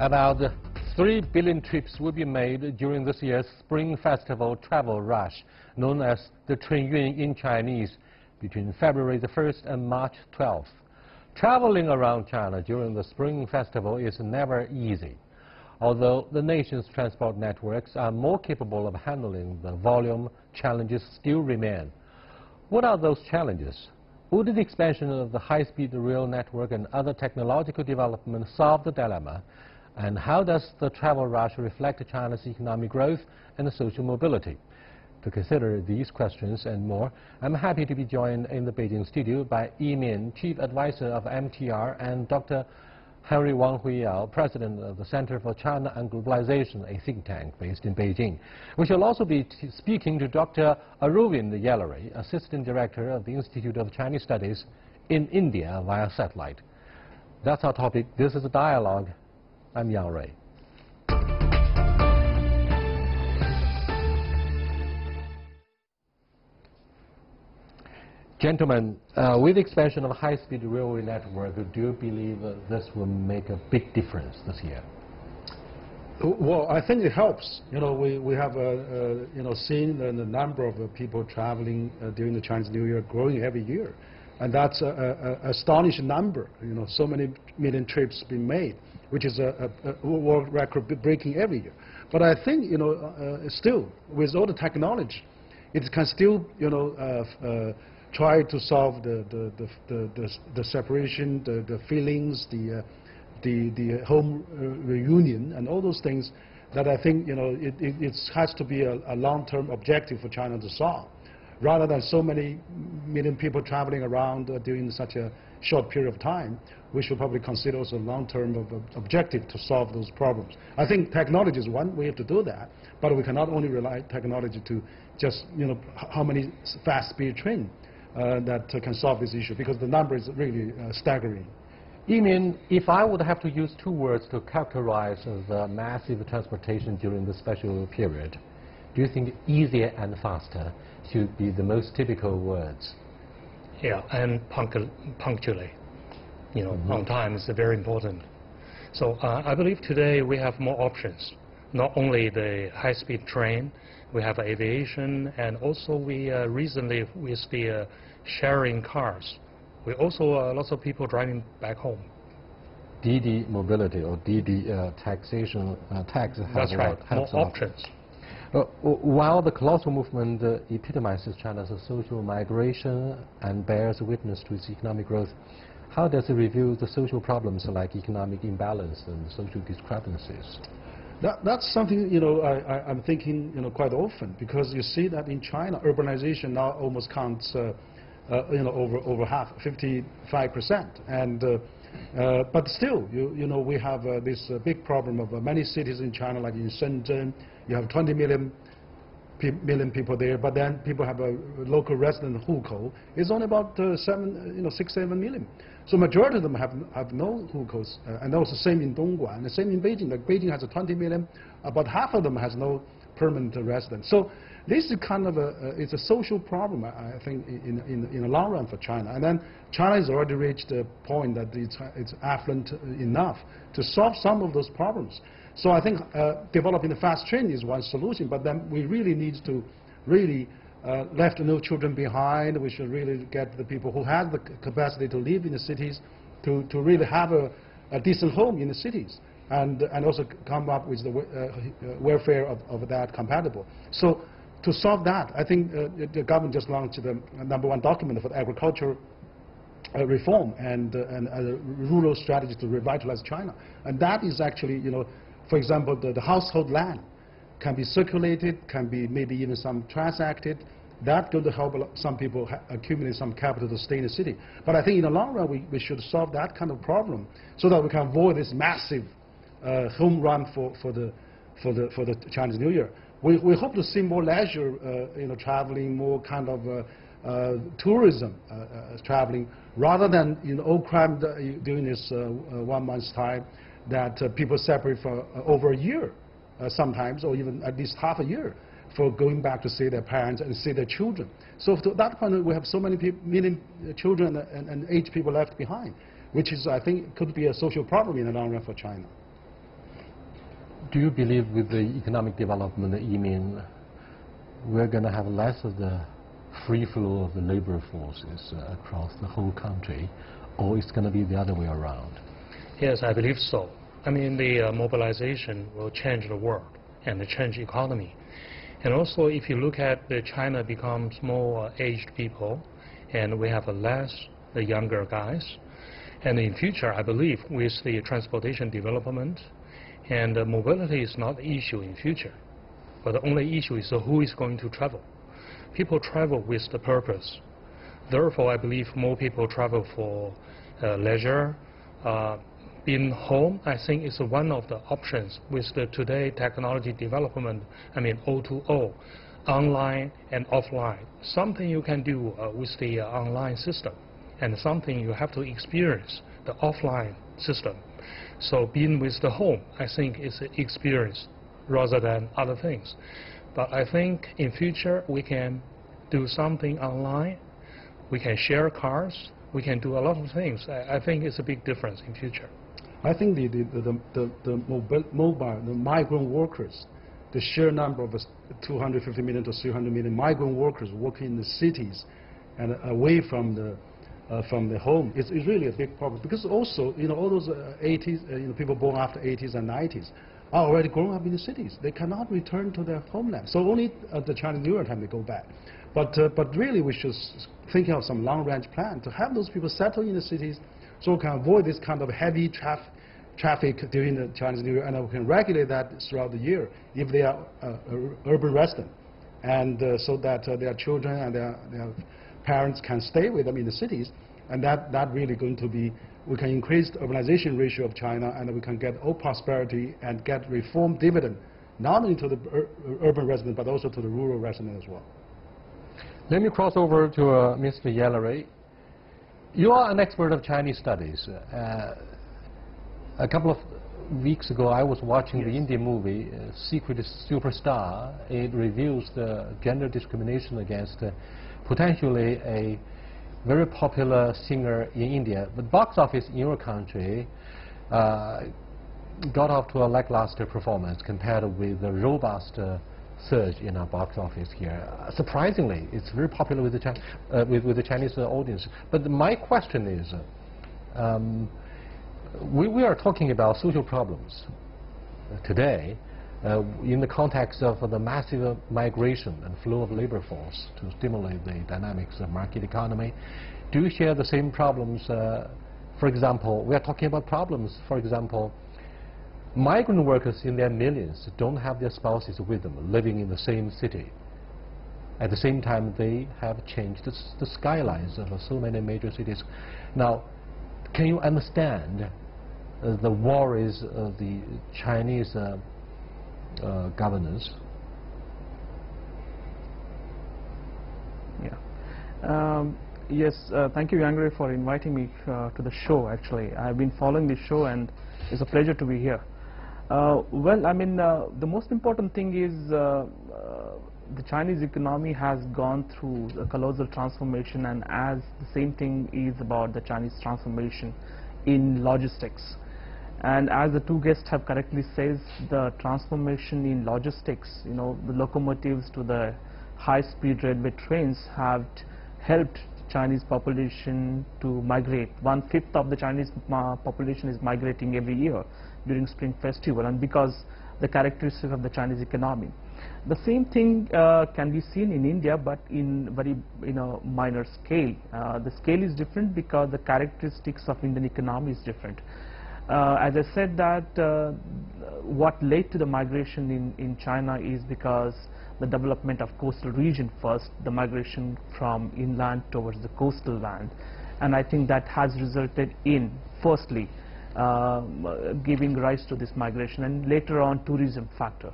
About 3 billion trips will be made during this year's Spring Festival travel rush, known as the Chunyun in Chinese, between February the 1st and March 12th. Traveling around China during the Spring Festival is never easy. Although the nation's transport networks are more capable of handling the volume, challenges still remain. What are those challenges? Would the expansion of the high-speed rail network and other technological developments solve the dilemma? And how does the travel rush reflect China's economic growth and social mobility? To consider these questions and more, I'm happy to be joined in the Beijing studio by Yi Min, Chief Advisor of MTR, and Dr. Henry Wang Huiyao, President of the Center for China and Globalization, a think tank based in Beijing. We shall also be speaking to Dr. Arvind Yellary, Assistant Director of the Institute of Chinese Studies in India via satellite. That's our topic. This is a dialogue. I'm Yang Rui. Gentlemen, with the expansion of high-speed railway network, do you believe this will make a big difference this year? Well, I think it helps. You know, we have seen the number of people traveling during the Chinese New Year growing every year, and that's an astonishing number. You know, so many million trips being made, which is a world record breaking every year. But I think, you know, still with all the technology, it can still, you know, try to solve the separation, the feelings, the home reunion, and all those things that I think, you know, it has to be a long-term objective for China to solve, rather than so many million people traveling around during such a short period of time. We should probably consider also a long-term objective to solve those problems. I think technology is one way to do that, but we cannot only rely on technology to just, you know, how many fast-speed trains that can solve this issue, because the number is really staggering. Yi Min, if I would have to use two words to characterize the massive transportation during the special period, do you think easier and faster should be the most typical words? Yeah, and punctually. You know, on time is very important. So I believe today we have more options. Not only the high-speed train, we have aviation, and also we recently with the sharing cars. We also lots of people driving back home. DD mobility or DD taxation tax. That's right. More options. While the colossal movement epitomizes China's social migration and bears witness to its economic growth, how does it review the social problems like economic imbalance and social discrepancies? That's something, you know, I'm thinking, you know, quite often, because you see that in China, urbanization now almost counts, you know, over half, 55%, and but still, you know, we have this big problem of many cities in China, like in Shenzhen, you have 20 million people there, but then people have a local resident hukou. It's only about 6, 7 million. So majority of them have no hukou, and also same in Dongguan, the same in Beijing. Like Beijing has 20 million, about half of them has no permanent residence. So this is kind of it's a social problem, I think, in the long run for China. And then China has already reached a point that it's affluent enough to solve some of those problems. So I think developing the fast train is one solution, but then we really need to left no children behind. We should really get the people who have the capacity to live in the cities to really have a decent home in the cities, and also come up with the welfare of that compatible. So to solve that, I think the government just launched the #1 document for agriculture reform and a rural strategy to revitalize China. And that is actually, you know, for example, the household land can be circulated, can be maybe even some transacted. That's going to help some people accumulate some capital to stay in the city. But I think in the long run, we should solve that kind of problem so that we can avoid this massive home run for the Chinese New Year. We hope to see more leisure, you know, traveling, more kind of tourism traveling, rather than, you know, all crammed during this 1 month's time that people separate for over a year, sometimes, or even at least half a year, for going back to see their parents and see their children. So to that point, we have so many million children and aged people left behind, which is, I think, could be a social problem in the long run for China. Do you believe with the economic development, you mean we're going to have less of the free flow of the labor forces across the whole country, or it's going to be the other way around? Yes, I believe so. I mean, the mobilization will change the world and change the economy. And also, if you look at China becomes more aged people, and we have less the younger guys. And in future, I believe with the transportation development, and mobility is not the issue in future. But the only issue is who is going to travel. People travel with the purpose. Therefore, I believe more people travel for leisure. Being home, I think, is one of the options with the today technology development, I mean O2O, online and offline. Something you can do with the online system, and something you have to experience, the offline system. So being with the home, I think, is an experience rather than other things. But I think in future we can do something online, we can share cars, we can do a lot of things. I think it's a big difference in future. I think the migrant workers, the sheer number of 250 million to 300 million migrant workers working in the cities and away from the home is really a big problem, because also all those 80s people born after 80s and 90s are already grown up in the cities. They cannot return to their homeland, so only at the Chinese New Year time they go back. But really we should think of some long-range plan to have those people settle in the cities, so we can avoid this kind of heavy traffic during the Chinese New Year, and we can regulate that throughout the year if they are urban resident, and so that their children and their parents can stay with them in the cities, and that really going to be, we can increase the urbanization ratio of China, and we can get all prosperity and get reform dividend, not only to the urban resident but also to the rural resident as well. Let me cross over to Mr. Yellery. You are an expert of Chinese studies. A couple of weeks ago, I was watching the Indian movie, Secret Superstar. It reveals the gender discrimination against potentially a very popular singer in India. But box office in your country got off to a lackluster performance compared with the robust surge in our box office here. Surprisingly, it's very popular with the Chinese audience. But my question is, we are talking about social problems today in the context of the massive migration and flow of labor force to stimulate the dynamics of market economy. Do you share the same problems? For example, we are talking about problems, for example, migrant workers in their millions don't have their spouses with them, living in the same city. At the same time, they have changed the skylines of so many major cities. Now, can you understand the worries of the Chinese governors? Yeah. Yes, thank you, Yang Rui, for inviting me to the show. Actually, I've been following the show, and it's a pleasure to be here. Well, I mean, the most important thing is the Chinese economy has gone through a colossal transformation, and as the same thing is about the Chinese transformation in logistics. And as the two guests have correctly said, the transformation in logistics, the locomotives to the high-speed railway trains have helped Chinese population to migrate. 1/5 of the Chinese population is migrating every year during Spring Festival, and because the characteristics of the Chinese economy. The same thing can be seen in India, but in very minor scale. The scale is different because the characteristics of Indian economy is different. As I said, that what led to the migration in China is because the development of coastal region first, the migration from inland towards the coastal land, and I think that has resulted in, firstly, giving rise to this migration, and later on tourism factor.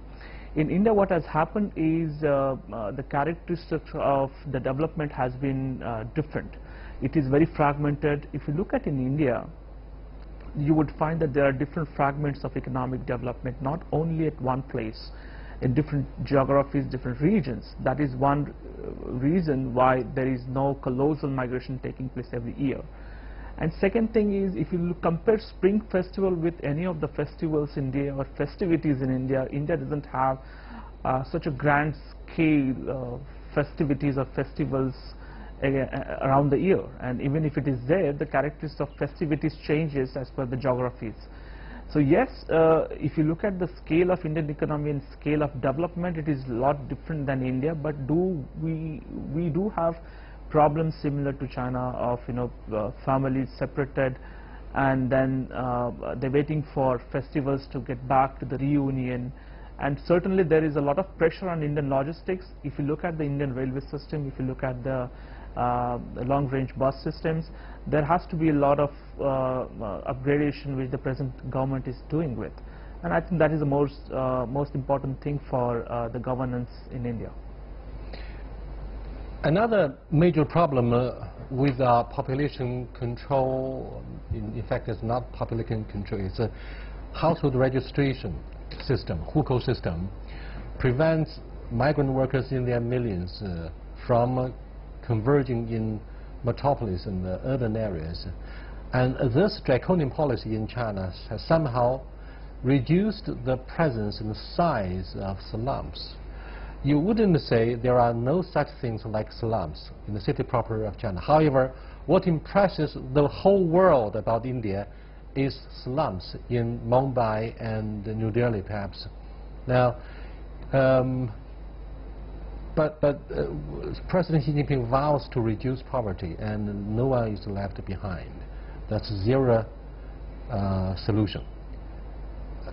In India, what has happened is the characteristics of the development has been different. It is very fragmented. If you look at in India, you would find that there are different fragments of economic development, not only at one place, in different geographies, different regions. That is one reason why there is no colossal migration taking place every year. And second thing is, if you compare Spring Festival with any of the festivals in India or festivities in India, India doesn't have such a grand scale festivities or festivals around the year. And even if it is there, the characteristics of festivities changes as per the geographies. So yes, if you look at the scale of Indian economy and scale of development, it is a lot different than India. But we do have problems similar to China of families separated, and then they're waiting for festivals to get back to the reunion. And certainly there is a lot of pressure on Indian logistics. If you look at the Indian railway system, if you look at the long-range bus systems, there has to be a lot of upgradation which the present government is doing with. And I think that is the most important thing for the governance in India. Another major problem with our population control, in fact it's not population control, it's a household registration system, hukou system, prevents migrant workers in their millions from converging in metropolis and urban areas. And this draconian policy in China has somehow reduced the presence and size of slums. You wouldn't say there are no such things like slums in the city proper of China. However, what impresses the whole world about India is slums in Mumbai and New Delhi, perhaps. Now, but President Xi Jinping vows to reduce poverty, and no one is left behind. That's zero solution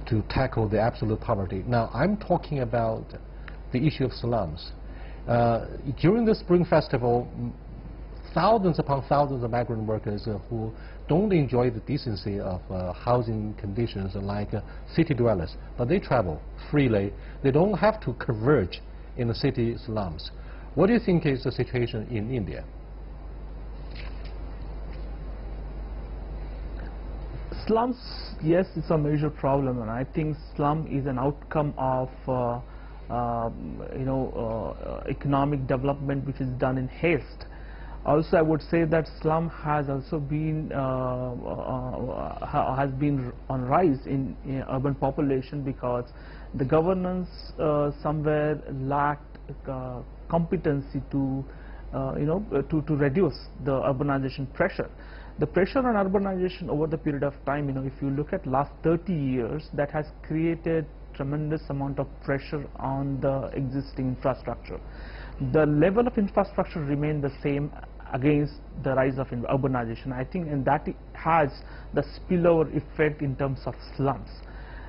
to tackle the absolute poverty. Now, I'm talking about the issue of slums. During the Spring Festival, thousands upon thousands of migrant workers who don't enjoy the decency of housing conditions like city dwellers, but they travel freely. They don't have to converge in the city slums. What do you think is the situation in India? Slums, yes, it's a major problem, and I think slum is an outcome of economic development which is done in haste. Also, I would say that slum has also been on rise in urban population because the governance somewhere lacked competency to reduce the urbanization pressure. The pressure on urbanization over the period of time, if you look at last 30 years, that has created tremendous amount of pressure on the existing infrastructure. The level of infrastructure remained the same against the rise of urbanization, I think, and that has the spillover effect in terms of slums.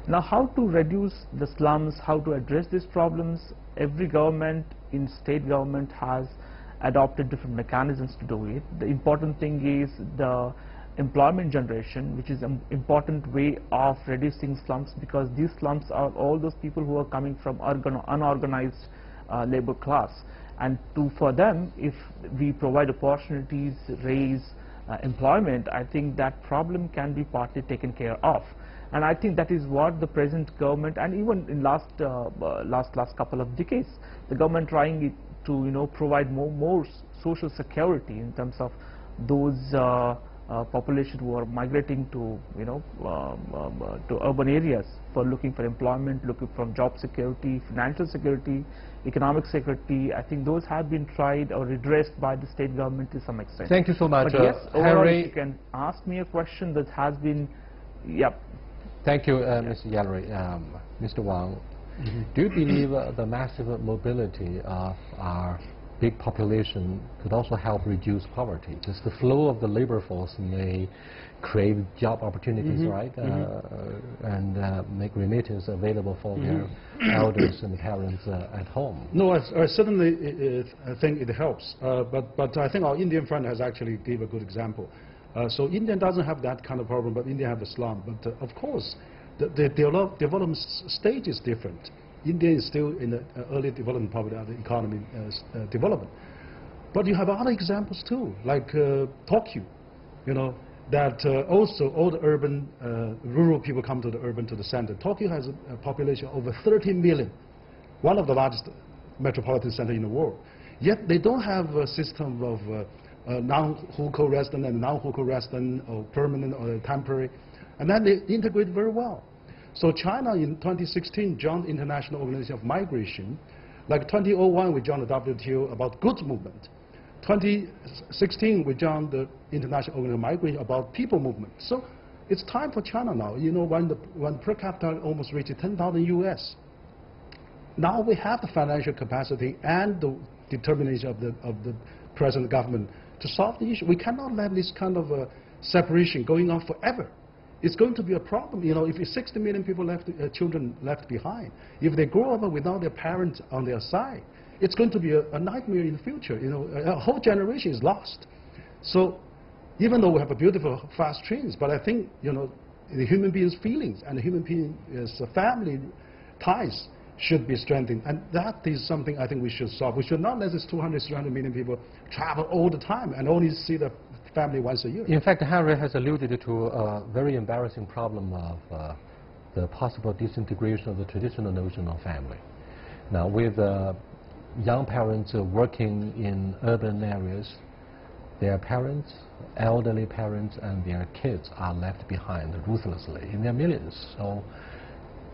Now, how to reduce the slums, how to address these problems? Every government in state government has adopted different mechanisms to do it. The important thing is the employment generation, which is an important way of reducing slums, because these slums are all those people who are coming from unorganized labor class. And for them, if we provide opportunities, raise employment, I think that problem can be partly taken care of. And I think that is what the present government, and even in last couple of decades, the government trying to provide more social security in terms of those population who are migrating to urban areas for looking for employment, looking for job security, financial security, economic security. I think those have been tried or redressed by the state government to some extent. Thank you so much. But yes, overall, Harry, if you can ask me a question that has been, yep. Thank you, Mr. Yallery. Mr. Wang, do you believe the massive mobility of our big population could also help reduce poverty? Because the flow of the labor force may create job opportunities, right? And make remittance available for their elders and parents at home. No, I certainly think it helps. But I think our Indian friend has actually gave a good example. So India doesn't have that kind of problem, but India have the slum. But of course, the development stage is different. India is still in the early development part of the economy development. But you have other examples too, like Tokyo, that also all the urban, rural people come to the center. Tokyo has a population of over 30 million, one of the largest metropolitan centers in the world. Yet they don't have a system of non-hukou resident and non-hukou resident, or permanent or temporary, and then they integrate very well. So China in 2016 joined the International Organization of Migration. Like 2001, we joined the WTO about goods movement. 2016, we joined the International Organization of Migration about people movement. So it's time for China now. You know, when per capita almost reaches 10,000 US, now we have the financial capacity and the determination of the present government to solve the issue. We cannot let this kind of separation going on forever. It's going to be a problem. You know, if 60 million people children left behind, if they grow up without their parents on their side, it's going to be a nightmare in the future. You know, a whole generation is lost. So, even though we have a beautiful, fast trains, but I think, you know, the human beings' feelings and the human beings' family ties should be strengthened, and that is something I think we should solve. We should not let this 200, 300 million people travel all the time and only see the family once a year. In fact, Henry has alluded to a very embarrassing problem of the possible disintegration of the traditional notion of family. Now, with young parents working in urban areas, their parents, elderly parents, and their kids are left behind ruthlessly in their millions. So,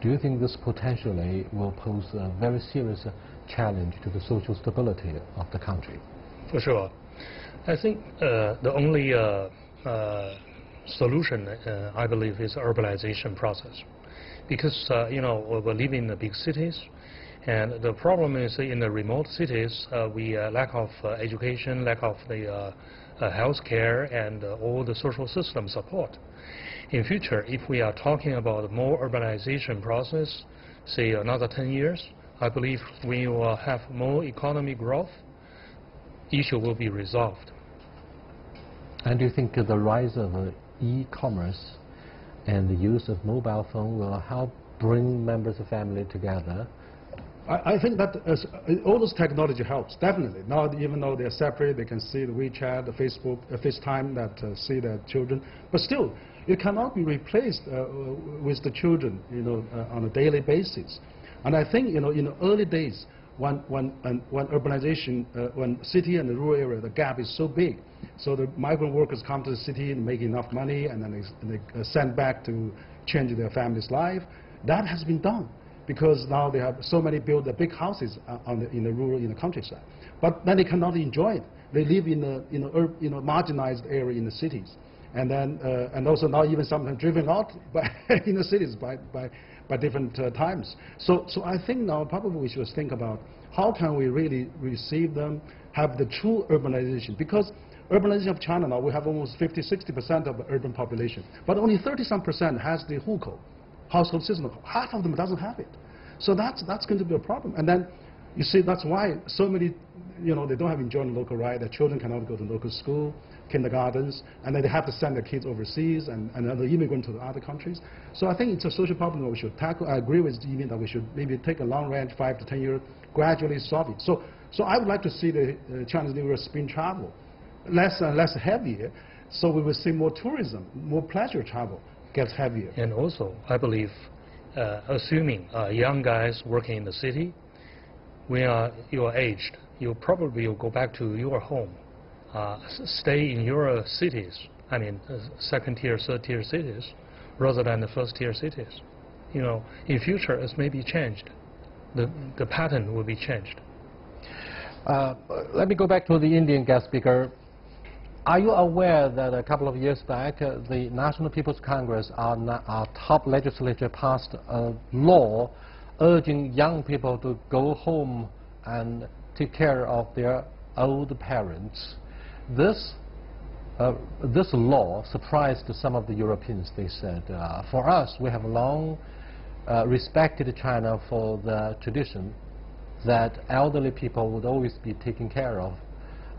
do you think this potentially will pose a very serious challenge to the social stability of the country? For sure. I think the only solution, I believe, is the urbanization process. Because, you know, we live in the big cities, and the problem is in the remote cities, we lack of education, lack of the health care, and all the social system support. In future, if we are talking about more urbanization process, say another 10 years, I believe we will have more economic growth, issue will be resolved. And do you think the rise of e-commerce and the use of mobile phone will help bring members of family together? I think that all this technology helps, definitely. Now, even though they're separate, they can see the WeChat, the Facebook, FaceTime that see their children. But still, it cannot be replaced with the children, you know, on a daily basis. And I think, you know, in the early days, when urbanization, when city and the rural area, the gap is so big, so the migrant workers come to the city and make enough money, and then they send back to change their family's life. That has been done, because now they have so many built the big houses in the rural, in the countryside. But then they cannot enjoy it. They live in a marginalized area in the cities, and then and also now even sometimes driven out by in the cities by different times. So I think now probably we should think about how can we really receive them, have the true urbanization, because urbanization of China now, we have almost 50–60% of the urban population, but only 30-some% has the hukou household system. Half of them doesn't have it. So that's going to be a problem. And then, you see, that's why so many, you know, they don't have enjoyment local right. Their children cannot go to local school, kindergartens, and then they have to send their kids overseas and other immigrant to the other countries. So I think it's a social problem that we should tackle. I agree with Jimin that we should maybe take a long range, 5 to 10 years, gradually solve it. So I would like to see the Chinese New Year spring travel less and less heavier, so we will see more tourism, more pleasure travel gets heavier. And also, I believe, assuming young guys working in the city, when you are aged, you probably will go back to your home, stay in your cities, I mean, second-tier, third-tier cities, rather than the first-tier cities. You know, in future, it may be changed. The pattern will be changed. Let me go back to the Indian guest speaker. Are you aware that a couple of years back, the National People's Congress, our top legislature, passed a law urging young people to go home and take care of their old parents? This law surprised some of the Europeans. They said, for us, we have long respected China for the tradition that elderly people would always be taken care of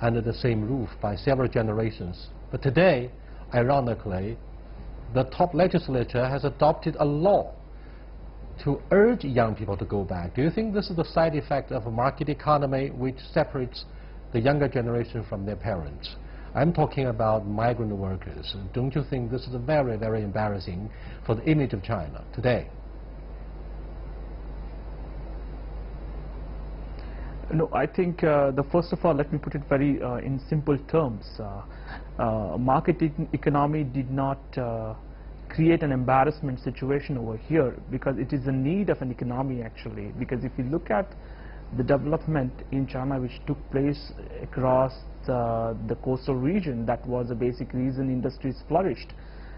under the same roof by several generations. But today, ironically, the top legislature has adopted a law to urge young people to go back. Do you think this is the side effect of a market economy which separates the younger generation from their parents? I'm talking about migrant workers. Don't you think this is very, very embarrassing for the image of China today? No, I think first of all, let me put it very in simple terms. Market economy did not create an embarrassment situation over here, because it is a need of an economy actually. Because if you look at the development in China which took place across the coastal region, that was a basic reason industries flourished.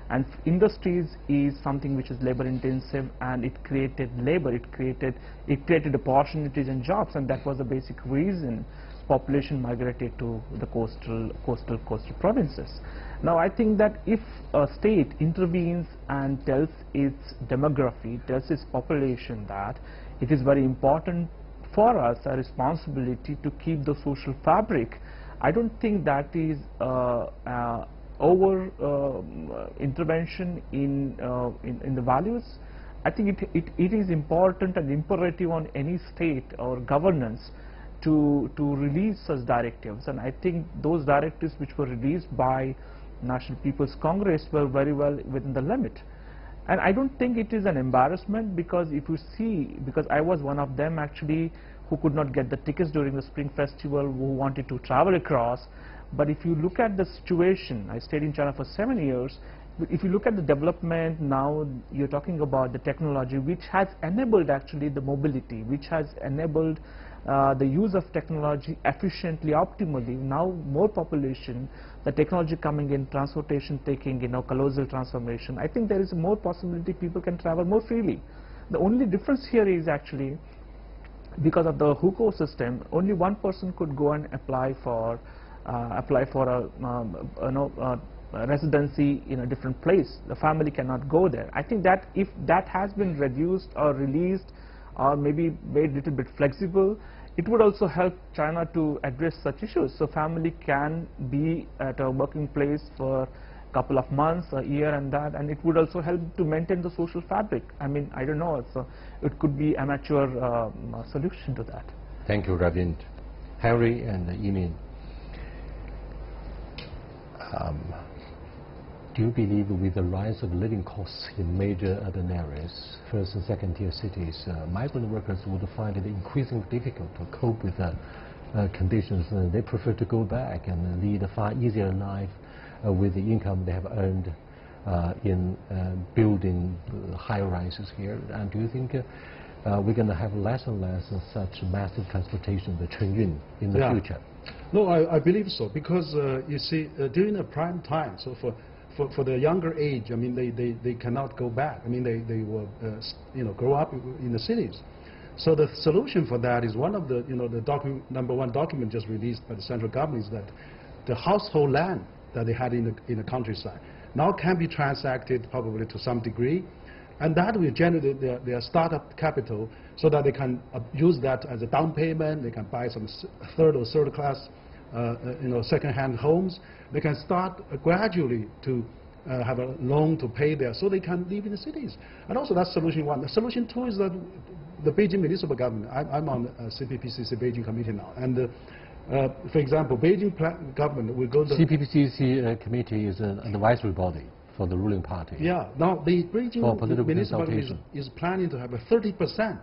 And industries is something which is labor intensive, and it created labor, it created opportunities and jobs, and that was the basic reason population migrated to the coastal provinces. Now I think that if a state intervenes and tells its demography, tells its population that it is very important for us, a responsibility to keep the social fabric, I don't think that is intervention in the values. I think it is important and imperative on any state or governance to release such directives, and I think those directives which were released by National People's Congress were very well within the limit. And I don't think it is an embarrassment, because if you see, because I was one of them actually who could not get the tickets during the Spring Festival, who wanted to travel across. But if you look at the situation, I stayed in China for 7 years, if you look at the development now, you're talking about the technology which has enabled actually the mobility, which has enabled the use of technology efficiently, optimally. Now more population, the technology coming in, transportation taking, colossal transformation. I think there is more possibility people can travel more freely. The only difference here is actually because of the hukou system, only one person could go and apply for a residency in a different place. The family cannot go there. I think that if that has been reduced or released or maybe made a little bit flexible, it would also help China to address such issues. So family can be at a working place for a couple of months, a year, and it would also help to maintain the social fabric. I mean, I don't know, it could be a mature solution to that. Thank you, Ravind. Harry and Yimin. Do you believe with the rise of living costs in major urban areas, first and second tier cities, migrant workers would find it increasingly difficult to cope with the conditions? They prefer to go back and lead a far easier life with the income they have earned in building high rises here. And do you think we're going to have less and less of such massive transportation, the Chunyun, in the future? No, I believe so, because you see, during the prime time, so for the younger age, I mean, they cannot go back. I mean, they will grow up in the cities. So the solution for that is one of the number one document just released by the central government is that the household land that they had in the countryside now can be transacted probably to some degree, and that will generate their startup capital so that they can use that as a down payment. They can buy some third or third class second-hand homes. They can start gradually to have a loan to pay there, so they can live in the cities. And also that's solution one. The solution two is that the Beijing municipal government, I'm on CPPCC Beijing committee now, and for example, Beijing government will go to... CPPCC committee is an advisory body for the ruling party. Yeah, now the Beijing municipal government is planning to have a 30%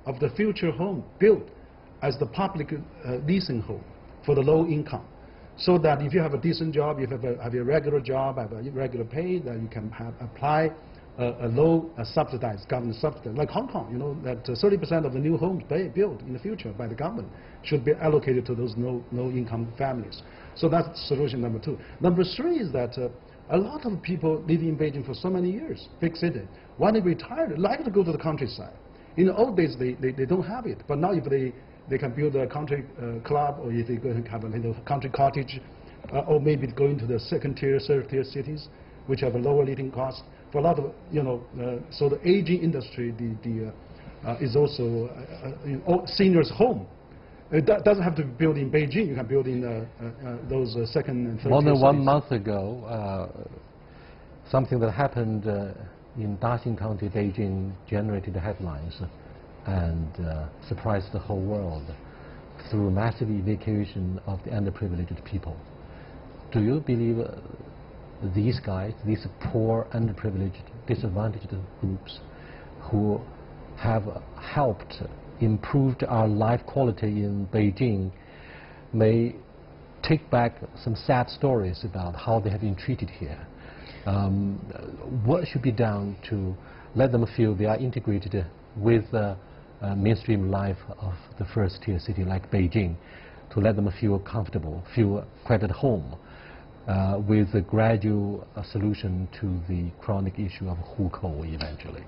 of the future home built as the public leasing home for the low income, so that if you have a decent job, you have a regular job, have a regular pay, that you can apply a low subsidized, government subsidized, like Hong Kong, that 30% of the new homes built in the future by the government should be allocated to those low income families. So that's solution number two. Number three is that a lot of people living in Beijing for so many years, big city, when they retire, like to go to the countryside. In the old days, they don't have it, but now if they can build a country club, or if they go and have a little country cottage, or maybe going to the second tier, third tier cities, which have a lower living cost. For a lot of, so the aging industry is also seniors' home. It doesn't have to be built in Beijing. You can build in those second and third tier cities. More than 1 month ago, something that happened in Daxing County, Beijing, generated headlines and surprised the whole world through massive evacuation of the underprivileged people. Do you believe these guys, these poor, underprivileged, disadvantaged groups who have helped improved our life quality in Beijing may take back some sad stories about how they have been treated here. What should be done to let them feel they are integrated with mainstream life of the first-tier city like Beijing, to let them feel comfortable, feel quite at home, with a gradual solution to the chronic issue of hukou eventually?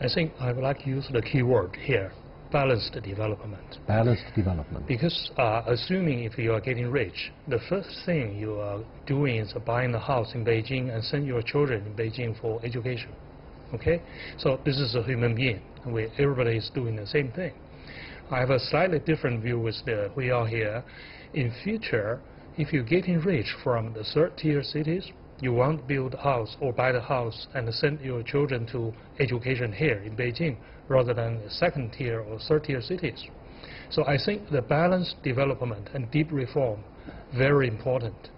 I think I would like to use the key word here, balanced development. Balanced development. Because assuming if you are getting rich, the first thing you are doing is buying a house in Beijing and send your children in Beijing for education. Okay? So this is a human being. Everybody is doing the same thing. I have a slightly different view with we are here. In future, if you're getting rich from the third-tier cities, you want to build a house or buy the house and send your children to education here in Beijing rather than second-tier or third-tier cities. So I think the balanced development and deep reform, very important.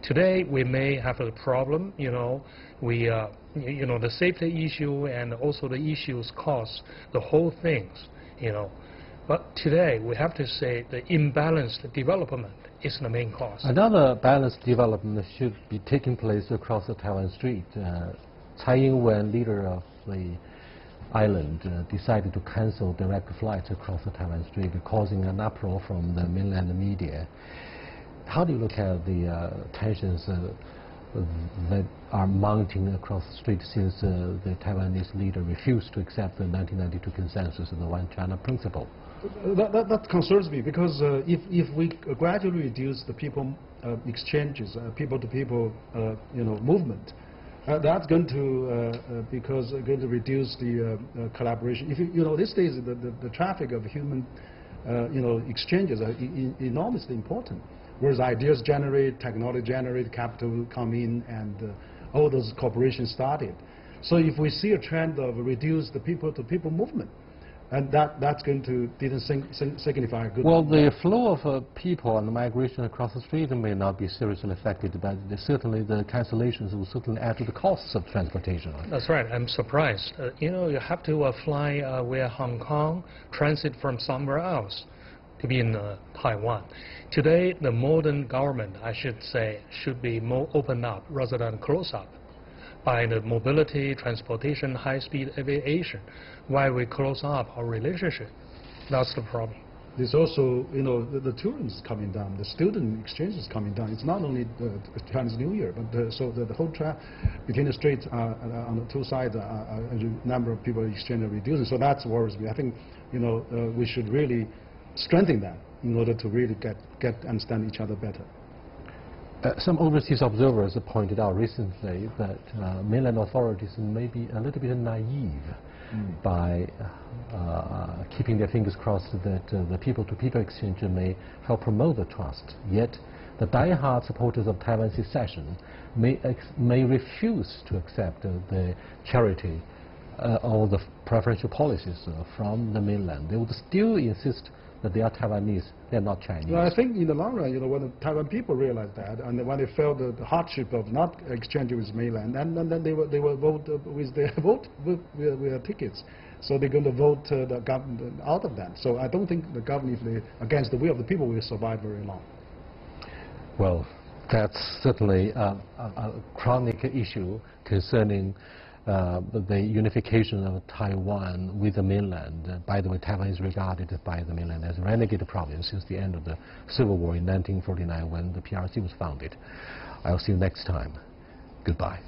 Today we may have a problem, the safety issue and also the issues cause the whole things, But today we have to say the imbalanced development is the main cause. Another balanced development should be taking place across the Taiwan Strait. Tsai Ing-wen, leader of the island, decided to cancel direct flights across the Taiwan Strait, causing an uproar from the mainland media. How do you look at the tensions that are mounting across the strait since the Taiwanese leader refused to accept the 1992 consensus of the One China principle? That concerns me, because if we gradually reduce the people exchanges, people-to-people movement, that's going to reduce the collaboration. If these days the traffic of human exchanges are enormously important. Whereas ideas generate, technology generate, capital come in, and all those corporations started. So if we see a trend of reduce the people-to-people movement, and that's going to signify a good. Well, the flow of people and the migration across the street may not be seriously affected, but certainly the cancellations will certainly add to the costs of transportation. That's right. I'm surprised. You have to fly via Hong Kong, transit from somewhere else to be in Taiwan. Today, the modern government, I should say, should be more open up rather than close up by the mobility, transportation, high-speed aviation. Why we close up our relationship? That's the problem. There's also, the tourism is coming down, the student exchange is coming down. It's not only the Chinese New Year, but so the whole between the straits on the two sides, a number of people exchange are reducing. So that worries me. I think, we should really strengthen that in order to really understand each other better. Some overseas observers have pointed out recently that mainland authorities may be a little bit naive by keeping their fingers crossed that the people-to-people exchange may help promote the trust. Yet, the die-hard supporters of Taiwan secession may refuse to accept the charity or the preferential policies from the mainland. They would still insist that they are Taiwanese, they're not Chinese. Well, I think in the long run, when the Taiwan people realize that, and when they felt the hardship of not exchanging with mainland, and then they will vote with their with their tickets. So they're going to vote the government out of that. So I don't think the government, if they against the will of the people, will survive very long. Well, that's certainly a chronic issue concerning the unification of Taiwan with the mainland. By the way, Taiwan is regarded by the mainland as a renegade province since the end of the Civil War in 1949 when the PRC was founded. I'll see you next time. Goodbye.